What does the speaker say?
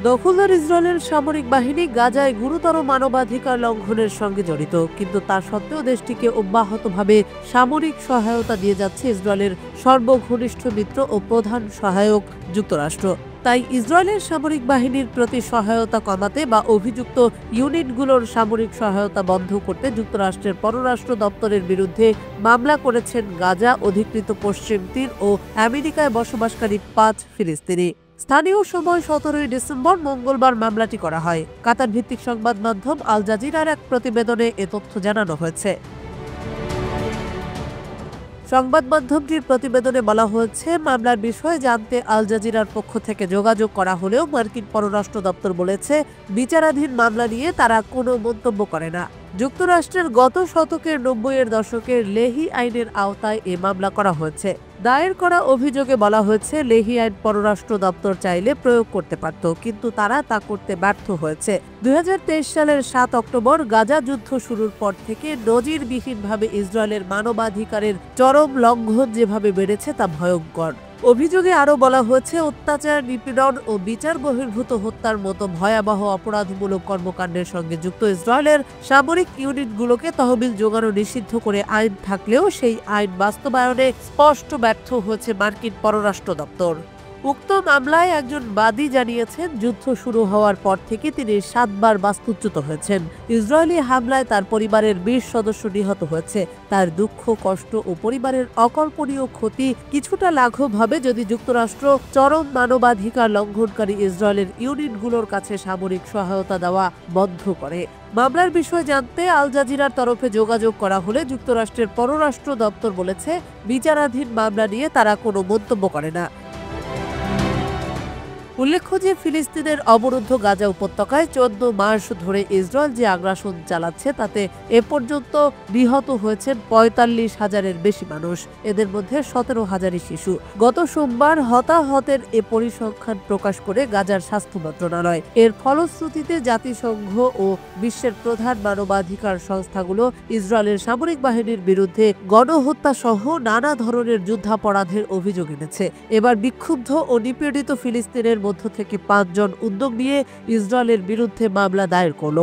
দখলদার ইসরায়েলের সামরিক বাহিনী গাজায় গুরুতর মানবাধিকার লঙ্ঘনের সঙ্গে জড়িত, কিন্তু তা সত্ত্বেও দেশটিকে অব্যাহতভাবে সামরিক সহায়তা দিয়ে যাচ্ছে ইসরায়েলের সর্বঘনিষ্ঠ মিত্র ও প্রধান সহায়ক যুক্তরাষ্ট্র। তাই ইসরায়েলের সামরিক বাহিনীর প্রতি সহায়তা কমাতে বা অভিযুক্ত ইউনিটগুলোর সামরিক সহায়তা বন্ধ করতে যুক্তরাষ্ট্রের পররাষ্ট্র দপ্তরের বিরুদ্ধে মামলা করেছেন গাজা অধিকৃত পশ্চিম তীর ও আমেরিকায় বসবাসকারী ৫ ফিলিস্তিনি। স্থানীয় সময় ১৭ ডিসেম্বর মঙ্গলবার মামলাটি করা হয়। কাতার ভিত্তিক সংবাদ মাধ্যম আল জাজিরার এক প্রতিবেদনে এ তথ্য জানানো হয়েছে। সংবাদ মাধ্যমটির প্রতিবেদনে বলা হয়েছে, মামলার বিষয়ে জানতে আল জাজিরার পক্ষ থেকে যোগাযোগ করা হলেও মার্কিন পররাষ্ট্র দপ্তর বলেছে, বিচারাধীন মামলা নিয়ে তারা কোনো মন্তব্য করে না। যুক্তরাষ্ট্রের গত শতকের ৯০-এর দশকের লেহি আইনের আওতায় এ মামলা করা হয়েছে। দায়ের করা অভিযোগে বলা হয়েছে, লেহি আইন পররাষ্ট্র দপ্তর চাইলে প্রয়োগ করতে পারত, কিন্তু তারা তা করতে ব্যর্থ হয়েছে। ২০২৩ সালের ৭ অক্টোবর গাজা যুদ্ধ শুরুর পর থেকে নজিরবিহীনভাবে ইসরায়েলের মানবাধিকারের চরম লঙ্ঘন যেভাবে বেড়েছে তা ভয়ঙ্কর। অভিযোগে আরও বলা হয়েছে, অত্যাচার, নিপীড়ন ও বিচার বহির্ভূত হত্যার মতো ভয়াবহ অপরাধমূলক কর্মকাণ্ডের সঙ্গে যুক্ত ইসরায়েলের সামরিক ইউনিটগুলোকে তহবিল জোগানো নিষিদ্ধ করে আইন থাকলেও সেই আইন বাস্তবায়নে স্পষ্ট ব্যর্থ হয়েছে মার্কিন পররাষ্ট্র দপ্তর। উক্ত মামলায় একজন বাদী জানিয়েছেন, যুদ্ধ শুরু হওয়ার পর থেকে তিনি ৭ বার বাস্তুচ্যুত হয়েছেন। ইসরায়েলি হামলায় তার পরিবারের ২০ সদস্য নিহত হয়েছে। তার দুঃখ, কষ্ট ও পরিবারের অকল্পনীয় ক্ষতি কিছুটা লাঘব হবে যদি যুক্তরাষ্ট্র চরম মানবাধিকার লঙ্ঘনকারী ইসরায়েলের ইউনিটগুলোর কাছে সামরিক সহায়তা দেওয়া বন্ধ করে। মামলার বিষয় জানতে আল জাজিরার তরফে যোগাযোগ করা হলে যুক্তরাষ্ট্রের পররাষ্ট্র দপ্তর বলেছে, বিচারাধীন মামলা নিয়ে তারা কোনো মন্তব্য করে না। উল্লেখ্য যে, ফিলিস্তিনের অবরুদ্ধ গাজা উপত্যকায় ১৪ মাস ধরে ইসরায়েল যে আগ্রাসন চালাচ্ছে তাতে এ পর্যন্ত নিহত হয়েছেন ৪৫,০০০-এর বেশি মানুষ, এদের মধ্যে ১৭,০০০-ই শিশু। গত সোমবার হতাহতের এ পরিসংখ্যান প্রকাশ করে গাজার স্বাস্থ্য মন্ত্রণালয়। এর ফলশ্রুতিতে জাতিসংঘ ও বিশ্বের প্রধান মানবাধিকার সংস্থাগুলো ইসরায়েলের সামরিক বাহিনীর বিরুদ্ধে গণহত্যা সহ নানা ধরনের যুদ্ধাপরাধের অভিযোগ এনেছে। এবার বিক্ষুব্ধ ও নিপীড়িত ফিলিস্তিনের মধ্য থেকে ৫ জন উদ্যোগ নিয়ে ইসরায়েলের বিরুদ্ধে মামলা দায়ের করল।